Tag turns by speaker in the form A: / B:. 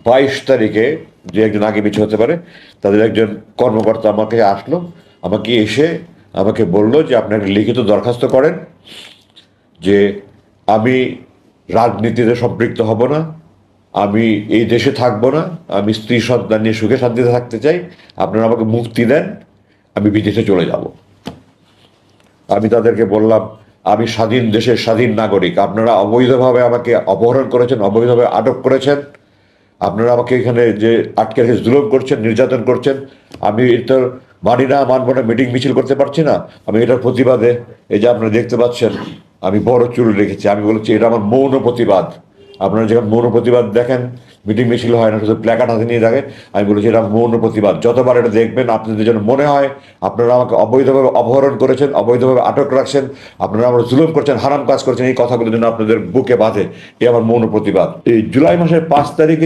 A: 22 তারিখে, যে একজন আগে পিছু হতে পারে, তাদের একজন কর্মকর্তা আমাকে আসলো, আমাকে এসে আমাকে বললো যে আপনি একটা লিখিত দরখাস্ত করেন যে আমি রাজনীতিতে সম্পৃক্ত হব না, আমি এই দেশে থাকবো না, আমি স্ত্রী সন্তান নিয়ে সুখে শান্তিতে থাকতে চাই, আপনারা আমাকে মুক্তি দেন, আমি বিদেশে চলে যাব। আমি তাদেরকে বললাম, আমি স্বাধীন দেশের স্বাধীন নাগরিক, আপনারা অবৈধভাবে আমাকে অপহরণ করেছেন, অবৈধভাবে আটক করেছেন, আপনারা আমাকে এখানে যে আটকে রেখে জুলুম করছেন, নির্যাতন করছেন, আমি এটা মানি না, মানব না, মিটিং মিছিল করতে পারছি না। আমি এটার প্রতিবাদে, এই যে আপনারা দেখতে পাচ্ছেন আমি বড় চুল রেখেছি, আমি বলেছি এটা আমার মৌন প্রতিবাদ। আপনারা যখন মৌন প্রতিবাদ দেখেন, মিটিং মিছিল হয় না, শুধু প্ল্যাকার্ড হাতে নিয়ে দেখেন, আমি বলেছি এটা মৌন প্রতিবাদ। যতবার এটা দেখবেন আপনাদের যেন মনে হয় আপনারা আমাকে অবৈধভাবে অপহরণ করেছেন, অবৈধভাবে আটক রাখছেন, আপনারা আমার জুলুম করছেন, হারাম কাজ করছেন, এই কথাগুলো যেন আপনাদের বুকে বাঁধে। এ আমার মৌন প্রতিবাদ। এই জুলাই মাসের 5 তারিখে